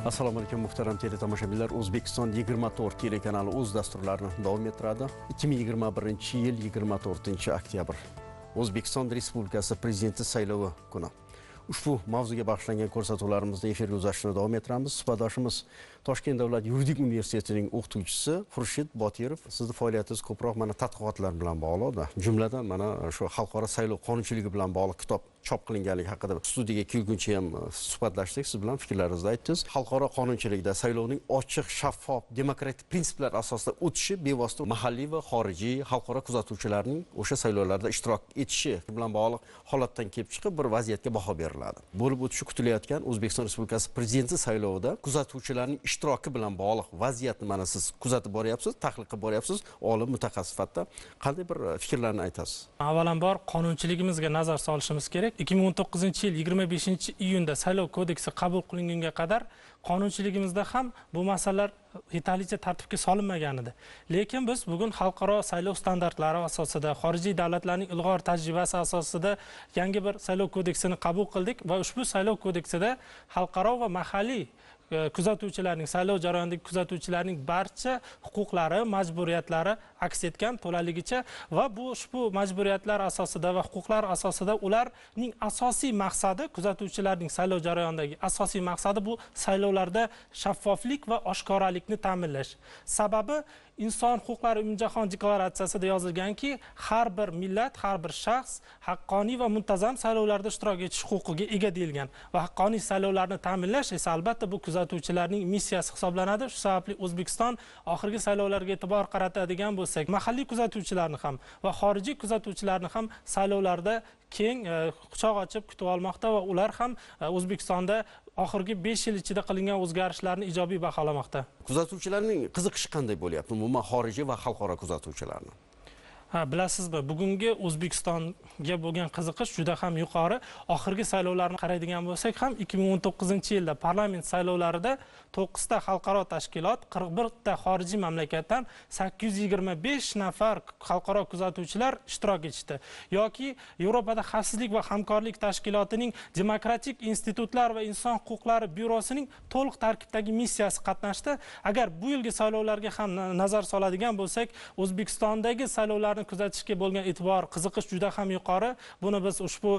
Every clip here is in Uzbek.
Assalomu alaykum muhtaram teletomoshabinlar. O'zbekiston 24 telekanali o'z dasturlarini davom ettiradi. 2021-yil 24-oktyabr. O'zbekiston Respublikasi prezidenti saylovi kuni. Ushbu mavzuga bag'ishlangan ko'rsatuvlarimizni efirga uzatishni davom ettiramiz. Suhbatdoshimiz Toshkent davlat yuridik universitetining o'qituvchisi Xurshid Botirov. Sizning faoliyatingiz ko'proq mana tadqiqotlar bilan bog'liq. Jumladan mana shu xalqaro saylov qonunchiligi bilan bog'liq kitob chop qilinganligi haqida studiyaga kelguncha ham suhbatlashdik. Siz bilan fikrlaringizni aytdingiz. Xalqaro qonunchilikda saylovning ochiq, shaffof, demokratik prinsiplar asosida o'tishi bevosita mahalliy va xorijiy xalqaro kuzatuvchilarning o'sha saylovlarda ishtirok etishi bilan bog'liq holatdan kelib chiqib bir vaziyatga baho beriladi. Bo'lib o'tishi kutilayotgan O'zbekiston Respublikasi prezidenti saylovida kuzatuvchilarning ishtiroki bilan bog'liq vaziyatni mana siz kuzatib boryapsiz, tahlil qilib boryapsiz. Olim mutaxassis sifatida qanday bir fikrlarni aytasiz? Avvalambor qonunchiligimizga nazar solishimiz kerak. 2019-yil 25-iyunda saylov kodeksi qabul qilingunga qadar qonunchiligimizda ham bu masalalar yetarlicha tartibga solinmagan edi. Lekin biz bugun xalqaro saylov standartlari asosida, xorijiy davlatlarning ilg'or tajribasi asosida yangi bir saylov kodeksini qabul qildik va ushbu saylov kodeksida xalqaro va mahalliy kuzatuvchilarning, saylov jarayonidagi kuzatuvchilarning barcha huquqlari, majburiyatlari aks etgan to'laligicha va bu ushbu majburiyatlar asosida va huquqlar asosida ularning asosiy maqsadi, kuzatuvchilarning saylov jarayonidagi asosiy maqsadi bu saylovlarda shaffoflik va oshkoralikni ta'minlash. Sababi inson huquqlari umumjahon deklaratsiyasida yozilganki, har bir millat, har bir shaxs haqqoniy va muntazam saylovlarda ishtirok etish huquqiga ega deyilgan va haqqoniy saylovlarni ta'minlash esa albatta bu kuzatuvchilarning missiyasi hisoblanadi. Shu sababli O'zbekiston oxirgi saylovlarga e'tibor qaratadigan bo'lsak, mahalliy kuzatuvchilarni ham va xorijiy kuzatuvchilarni ham saylovlarda keng quchoq ochib kutib olmoqda va ular ham O'zbekistonda oxirgi 5 yil ichida qilingan o'zgarishlarni ijobiy baholamoqda. Kuzatuvchilarning qiziqishi qanday bo'lyapti? Umuman xorijiy va xalqaro kuzatuvchilarni. Bilasizmi, bugungi O'zbekistonga bo'lgan qiziqish juda ham yuqori. Oxirgi saylovlarni qaraydigan bo'lsak ham 2019-yilda parlament saylovlarida 9 ta xalqaro tashkilot, 41 ta xorijiy mamlakatdan 825 nafar xalqaro kuzatuvchilar ishtirok etishdi. Yoki Yevropada xavfsizlik va hamkorlik tashkilotining demokratik institutlar va inson huquqlari byurosining to'liq tarkibdagi missiyasi qatnashdi. Agar bu yilgi saylovlarga ham nazar soladigan bo'lsak, O'zbekistondagi saylovlarni kuzatishga bo'lgan e'tibor, qiziqish juda ham yuqori. Buni biz ushbu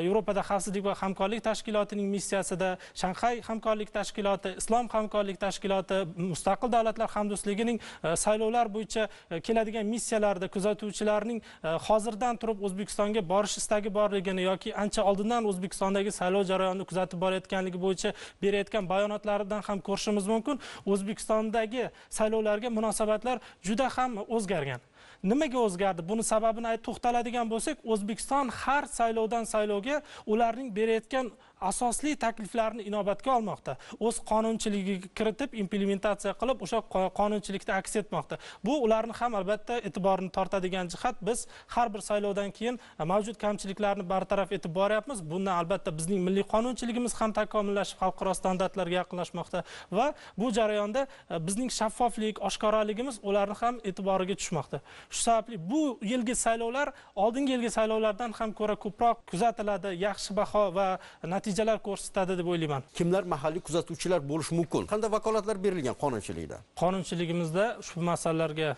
Yevropada xavfsizlik va hamkorlik tashkilotining missiyasida, Shanxay hamkorlik tashkiloti, Islom hamkorlik tashkiloti, Mustaqil davlatlar hamdo'stligining saylovlar bo'yicha keladigan missiyalarida kuzatuvchilarning hozirdan turib O'zbekistonga borish istagi borligini yoki ancha oldindan O'zbekistondagi saylov jarayonini kuzatib borayotganligi bo'yicha berayotgan bayonotlaridan ham ko'rishimiz mumkin. O'zbekistondagi saylovlarga munosabatlar juda ham o'zgargan. Nimaga o'zgardi? Buni sababini to'xtaladigan bo'lsak, O'zbekiston har saylovdan saylovga ularning berayotgan asosli takliflarini inobatga olmoqda. O'z qonunchiligiga kiritib, implementatsiya qilib, o'sha qonunchilikda aks etmoqda. Bu ularni ham albatta e'tiborini tortadigan jihat. Biz har bir saylovdan keyin mavjud kamchiliklarni bartaraf etib boryapmiz. Bundan albatta bizning milliy qonunchiligimiz ham takomillashib, xalqaro standartlarga yaqinlashmoqda va bu jarayonda bizning shaffoflik, oshkoraligimiz ularni ham e'tiboriga tushmoqda. Shu sababli bu yilgi saylovlar oldingi yilgi saylovlardan ham ko'ra ko'proq kuzatiladi, yaxshi baho va natijalar ko'rsatadi deb o'ylayman. Kimlar mahalliy kuzatuvchilar bo'lishi mumkin? Qanday vakolatlar berilgan qonunchilikda? Qonunchiligimizda ushbu masalalarga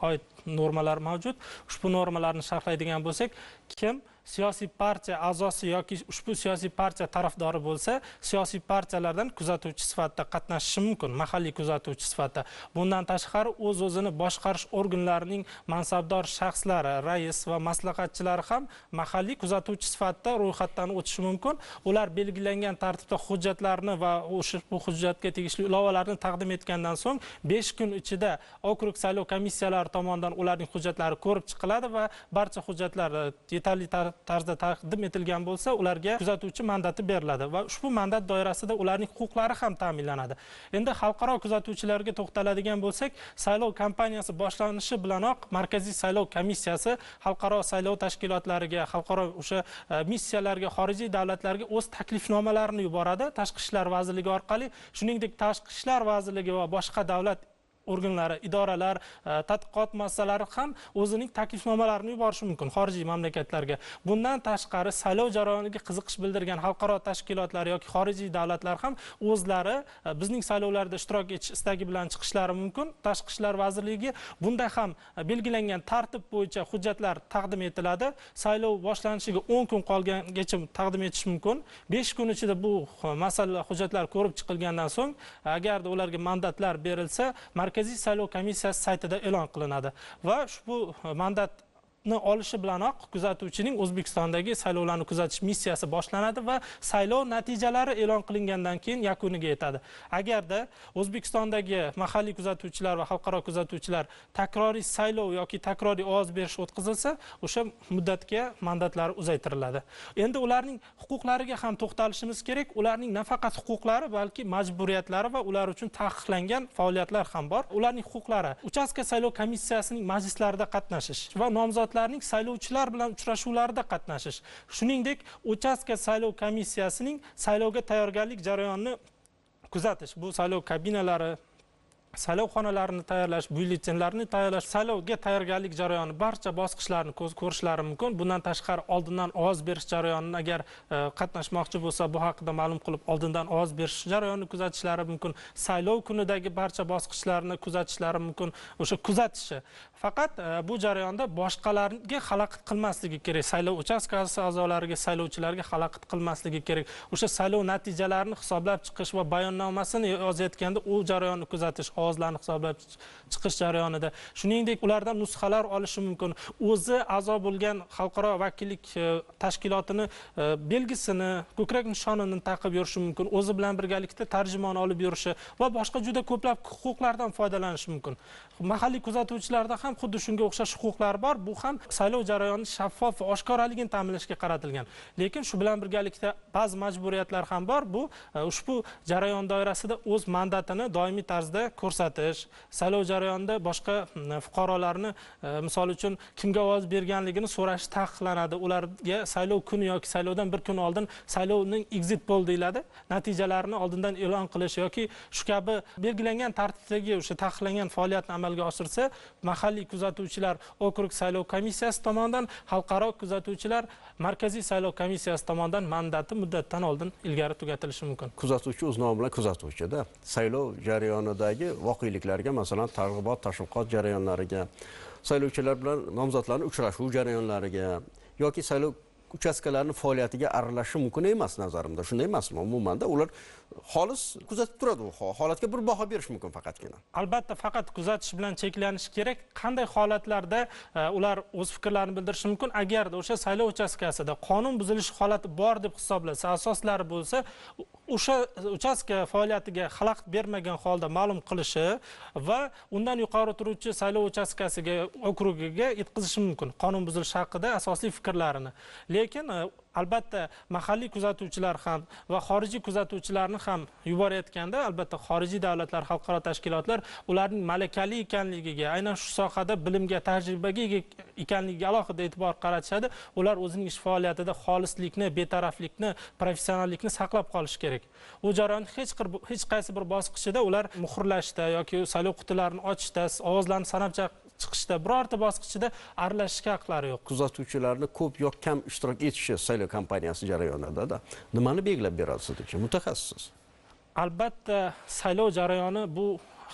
oid normalar mavjud. Ushbu normalarni sharhlaydigan bo'lsak, kim siyosiy partiya a'zosi yoki ushbu siyosiy partiya tarafdori bo'lsa, siyosiy partiyalardan kuzatuvchi sifatida qatnashishi mumkin, mahalliy kuzatuvchi sifatida. Bundan tashqari o'z-o'zini boshqarish organlarining mansabdor shaxslari, rais va maslahatchilari ham mahalliy kuzatuvchi sifatida ro'yxatdan o'tishi mumkin. Ular belgilangan tartibda hujjatlarni va ushbu hujjatga tegishli ilovalarni taqdim etgandan so'ng 5 kun ichida okrug saylov komissiyalari tomonidan ularning hujjatlari ko'rib chiqiladi va barcha hujjatlar yetarli tarzda taqdim etilgan bo'lsa, ularga kuzatuvchi mandati beriladi va ushbu mandat doirasida ularning huquqlari ham ta'minlanadi. Endi xalqaro kuzatuvchilarga to'xtaladigan bo'lsak, saylov kampaniyasi boshlanishi bilanoq Markaziy saylov komissiyasi xalqaro saylov tashkilotlariga, xalqaro o'sha missiyalarga, xorijiy davlatlarga o'z taklifnomalarini yuboradi Tashqi ishlar vazirligi orqali. Shuningdek, Tashqi ishlar vazirligi va boshqa davlat organlari, idoralar, tadqiqot muassasalari ham o'zining taklifnomalarini yuborishi mumkin xorijiy mamlakatlarga. Bundan tashqari saylov jarayoniga qiziqish bildirgan xalqaro tashkilotlar yoki xorijiy davlatlar ham o'zlari bizning saylovlarda ishtirok etish istagi bilan chiqishlari mumkin. Tashqi ishlar vazirligiga bunda ham belgilangan tartib bo'yicha hujjatlar taqdim etiladi. Saylov boshlanishiga 10 kun qolgangacha taqdim etish mumkin. 5 kun ichida bu masala hujjatlar ko'rib chiqilgandan so'ng, agarda ularga mandatlar berilsa, Markaziy saylov komissiyasi saytida e'lon qilinadi va ushbu mandatni olishi bilanoq kuzatuvchining O'zbekistondagi saylovlarni kuzatish missiyasi boshlanadi va saylov natijalari e'lon qilingandan keyin yakuniga yetadi. Agarda O'zbekistondagi mahalliy kuzatuvchilar va xalqaro kuzatuvchilar takroriy saylov yoki takroriy ovoz berish o'tkazilsa, o'sha muddatga mandatlari uzaytiriladi. Endi ularning huquqlariga ham to'xtalishimiz kerak. Ularning nafaqat huquqlari, balki majburiyatlari va ular uchun taqiqlangan faoliyatlar ham bor. Ularning huquqlari: uchastka saylov komissiyasining majlislarida qatnashish va nomzod saylovchilar bilan uchrashuvlarda qatnashish. Shuningdek, uchastka saylov komissiyasining saylovga tayyorgarlik jarayonini kuzatish. Bu saylov kabinalari, saylov xonalarini tayyorlash, byulletenlarni tayyorlash, saylovga tayyorgarlik jarayoni barcha bosqichlarini ko'z ko'rishlari mumkin. Bundan tashqari oldindan ovoz berish jarayonini agar qatnashmoqchi bo'lsa, bu haqida ma'lum qilib oldindan ovoz berish jarayonini kuzatishlari mumkin. Saylov kunidagi barcha bosqichlarni kuzatishlari mumkin. O'sha kuzatishi faqat bu jarayonda boshqalarga xalaqit qilmasligi kerak. Saylov uchastkasi a'zolariga, saylovchilarga xalaqit qilmasligi kerak. O'sha saylov natijalarini hisoblab chiqish va bayonnomasini yozayotganda u jarayonni kuzatish, ovozlarni hisoblab chiqish jarayonida. Shuningdek, ulardan nusxalar olishi mumkin. O'zi a'zo bo'lgan xalqaro vakillik tashkilotini belgisini, ko'krak nishonini taqib yurishi mumkin. O'zi bilan birgalikda tarjimon olib yurishi va boshqa juda ko'plab huquqlardan foydalanishi mumkin. Mahalliy kuzatuvchilarda ham xuddi shunga o'xshash huquqlar bor. Bu ham saylov jarayoni shaffof va oshkoraligini ta'minlashga qaratilgan. Lekin shu bilan birgalikda ba'zi majburiyatlar ham bor. Bu ushbu jarayon doirasida o'z mandatini doimiy tarzda ko'rsatish, saylov jarayonida boshqa fuqarolarni misol uchun kimga ovoz berganligini so'rash taqiqlanadi. Ularga saylov kuni yoki saylovdan bir kun oldin saylovning exit poll deyiladi, natijalarini oldindan e'lon qilish yoki shu kabi belgilangan tartibdagi o'sha taqiqlangan faoliyatni amalga oshirsa, mahalliy kuzatuvchilar okrug saylov komissiyasi tomonidan, xalqaro kuzatuvchilar Markaziy saylov komissiyasi tomonidan mandati muddatdan oldin ilgari tugatilishi mumkin. Kuzatuvchi o'z nomi bilan kuzatuvchi-da. Saylov jarayonidagi voqeliklarga, masalan, targ'ibot, tashviqot jarayonlariga, saylovchilar bilan nomzodlarning uchrashuv jarayonlariga yoki saylov uchastkalarini faoliyatiga aralashishi mumkin emas nazarimda. Shunday emasmi? Umumanda ular xolis kuzatib turadi. U holatga bir baho berish mumkin faqatgina. Albatta, faqat kuzatish bilan cheklanish kerak. Qanday holatlarda ular o'z fikrlarini bildirishi mumkin? Agarda o'sha saylov uchastkasida qonun buzilishi holati bor deb hisoblasa, asoslari bo'lsa, o'sha uchastka faoliyatiga xalaqit bermagan holda ma'lum qilishi va undan yuqori turuvchi saylov uchastkasiga, okrugiga yetkazishi mumkin qonun buzilishi haqida asosli fikrlarini. Lekin albatta mahalliy kuzatuvchilar ham va xorijiy kuzatuvchilarni ham yuborayotganda, albatta xorijiy davlatlar, xalqaro tashkilotlar ularning malakali ekanligiga, aynan shu sohada bilimga, tajribaga ega ekanligiga alohida e'tibor qaratishadi. Ular o'zining ish faoliyatida xolislikni, betaraflikni, professionallikni saqlab qolish kerak. U jarayon hech qaysi bir bosqichida ular muhrlashda yoki saylov qutilarini ochishda, ovozlarni sanab chiqishda birorta bosqichida aralashishga haqlari yo'q. Kuzatuvchilarni ko'p yoki kam ishtirok etishi saylov kampaniyasi jarayonida nimani belgilab beradi sizcha, mutaxassissiz? Albatta, saylov jarayoni bu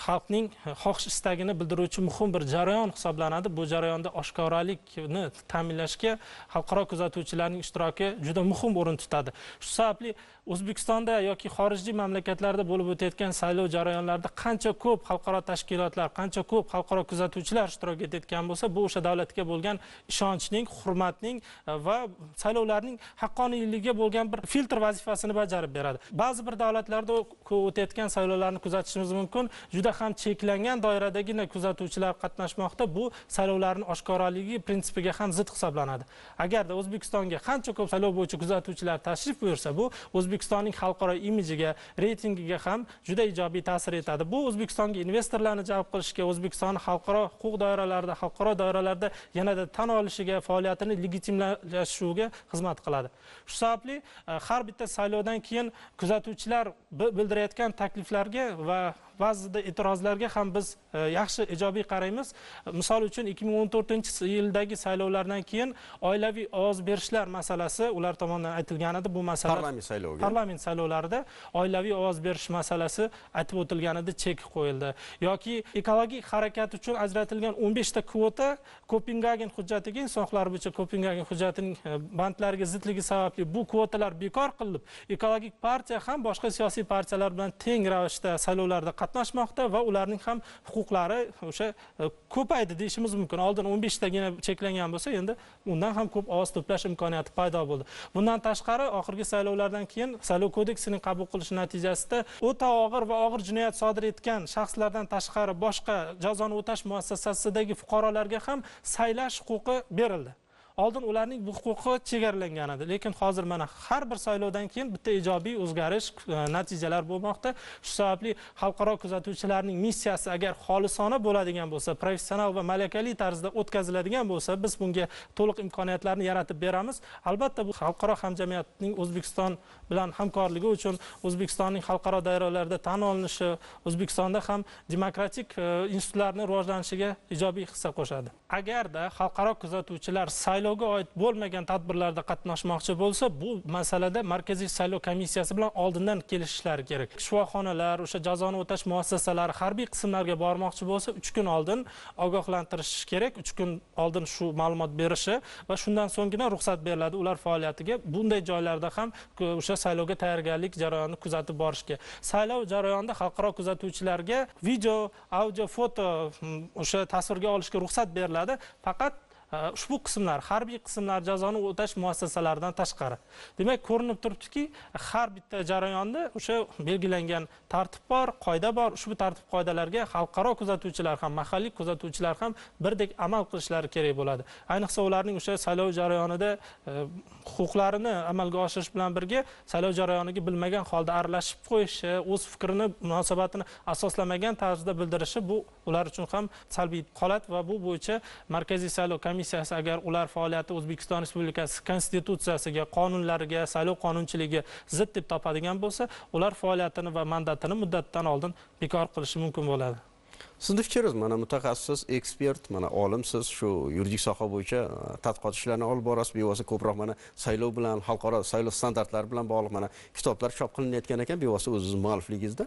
xalqning xohish istagini bildiruvchi muhim bir jarayon hisoblanadi. Bu jarayonda oshkoralikni ta'minlashga xalqaro kuzatuvchilarning ishtiroki juda muhim o'rin tutadi. Shu sababli O'zbekistonda yoki xorijiy mamlakatlarda bo'lib o'tayotgan saylov jarayonlarida qancha ko'p xalqaro tashkilotlar, qancha ko'p xalqaro kuzatuvchilar ishtirok etayotgan bo'lsa, bu o'sha davlatga bo'lgan ishonchning, hurmatning va saylovlarning haqqoniyligiga bo'lgan bir filtr vazifasini bajarib beradi. Ba'zi bir davlatlarda o'tayotgan saylovlarni kuzatishimiz mumkin. Juda ham cheklangan doiradagina kuzatuvchilar qatnashmoqda. Bu saylovlarning oshkoraligi prinsipiga ham zid hisoblanadi. Agarda O'zbekistonga qancha ko'p saylov bo'yicha kuzatuvchilar tashrif buyursa, bu O'zbekistonning xalqaro imijiga, reytingiga ham juda ijobiy ta'sir etadi. Bu O'zbekistonga investorlarni jalb qilishga, O'zbekistonning xalqaro huquq doiralarida, xalqaro doiralarda yanada tan olishiga, faoliyatini legitimlashuviga xizmat qiladi. Shu sababli har bitta saylovdan keyin kuzatuvchilar bildirayotgan takliflarga va ba'zida e'tirozlarga ham biz yaxshi ijobiy qaraymiz. Misol uchun 2014-yildagi saylovlardan keyin oilaviy ovoz berishlar masalasi ular tomonidan aytilgan edi. Bu masala parlament saylovlarida oilaviy ovoz berish masalasi aytib o'tilgan edi, chek qo'yildi. Yoki ekologik harakat uchun ajratilgan 15 ta kvota Kopengagen hujjatiga, inson huquqlari bo'yicha Kopengagen hujjatining bandlariga zidligi sababli bu kvotalar bekor qilinib, ekologik partiya ham boshqa siyosiy partiyalar bilan teng ravishda saylovlarda qatnashmoqda va ularning ham huquqlari o'sha ko'paydi deyishimiz mumkin. Oldin 15 tagina cheklangan bo'lsa, endi undan ham ko'p ovoz to'plash imkoniyati paydo bo'ldi. Bundan tashqari, oxirgi saylovlardan keyin saylov kodeksining qabul qilinishi natijasida o'ta og'ir va og'ir jinoyat sodir etgan shaxslardan tashqari boshqa jazoni o'tash muassasasidagi fuqarolarga ham saylash huquqi berildi. Oldin ularning bu huquqi chegaralangan edi, lekin hozir mana har bir saylovdan keyin bitta ijobiy o'zgarish, natijalar bo'lmoqda. Shu sababli xalqaro kuzatuvchilarning missiyasi agar xolisona bo'ladigan bo'lsa, professional va malakali tarzda o'tkaziladigan bo'lsa, biz bunga to'liq imkoniyatlarni yaratib beramiz. Albatta bu xalqaro hamjamiyatning O'zbekiston bilan hamkorligi uchun, O'zbekistonning xalqaro doiralarda tan olinishi, O'zbekistonda ham demokratik institutlarning rivojlanishiga ijobiy hissa qo'shadi. Agarda xalqaro kuzatuvchilar saylovga oid bo'lmagan tadbirlarda qatnashmoqchi bo'lsa, bu masalada Markaziy saylov komissiyasi bilan oldindan kelishishlari kerak. Shifoxonalar, o'sha jazoni o'tash muassasalari harbiy qismlarga bormoqchi bo'lsa, 3 kun oldin ogohlantirish kerak, 3 kun oldin shu ma'lumot berishi va shundan so'nggina ruxsat beriladi ular faoliyatiga. Bunday joylarda ham o'sha saylovga tayyorgarlik jarayonini kuzatib borishga. Saylov jarayonida xalqaro kuzatuvchilarga video, audio, foto o'sha tasvirga olishga ruxsat beriladi. Faqat ushbu qismlar, harbiy qismlar jazoni o'tash muassasalaridan tashqari. Demak, ko'rinib turibdiki, har bitta jarayonda o'sha belgilangan tartib bor, qoida bor. Ushbu tartib qoidalarga xalqaro kuzatuvchilar ham, mahalliy kuzatuvchilar ham birdek amal qilishlari kerak bo'ladi. Ayniqsa ularning o'sha saylov jarayonida huquqlarini amalga oshirish bilan birga saylov jarayoniga bilmagan holda aralashib qo'yishi, o'z fikrini, munosabatini asoslamagan tarzda bildirishi bu ular uchun ham salbiy holat va bu bo'yicha Markaziy saylov komissiyasi agar ular faoliyati O'zbekiston Respublikasi konstitutsiyasiga, qonunlariga, saylov qonunchiligiga zid deb topadigan bo'lsa, ular faoliyatini va mandatini muddatdan oldin bekor qilishi mumkin bo'ladi. Sizning fikringiz, mana mutaxassis, ekspert, mana olimsiz, shu yuridik soha bo'yicha tadqiqot ishlarini olib borasiz, bevosita ko'proq mana saylov bilan, xalqaro saylov standartlari bilan bog'liq mana kitoblar chop qilinayotgan ekan, bevosita o'zingiz muallifligingizda.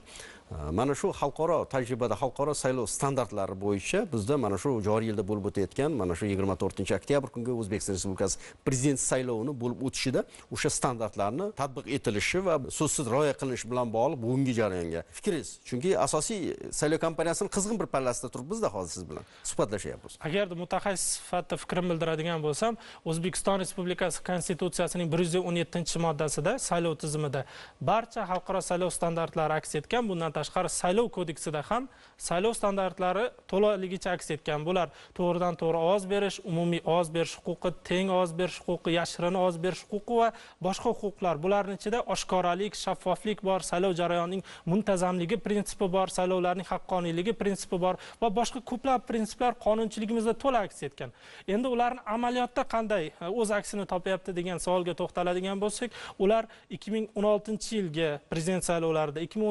Mana shu xalqaro tajribada, xalqaro saylov standartlari bo'yicha bizda mana shu joriy yilda bo'lib o'tayotgan, mana shu 24-oktyabr kungi O'zbekiston Respublikasi prezident saylovini bo'lib o'tishida o'sha standartlarni tatbiq etilishi va so'zsiz rioya qilinishi bilan bog'liq bugungi jarayonga fikringiz. Chunki asosiy saylov kampaniyasining qizg'in bir pallasida turibmiz-da hozir siz bilan suhbatlashyapmiz. Agarda mutaxassis sifatida fikrim bildiradigan bo'lsam, O'zbekiston Respublikasi Konstitutsiyasining 117-moddasida saylov tizimida barcha xalqaro saylov standartlari aks etgan. Bundan tashqari saylov kodeksida ham saylov standartlari to'laligicha aks etgan. Bular to'g'ridan to'g'ri ovoz berish, umumiy ovoz berish huquqi, teng ovoz berish huquqi, yashirin ovoz berish huquqi va boshqa huquqlar. Bularning ichida oshkoralik, shaffoflik bor, saylov jarayonining muntazamligi prinsipi bor, saylovlarning haqqoniyligi prinsipi bor va boshqa ko'plab prinsiplar qonunchiligimizda to'la aks etgan. Endi ularni amaliyotda qanday o'z aksini topyapti degan savolga to'xtaladigan bo'lsak, ular 2016-yilgi prezident saylovlarida, 2019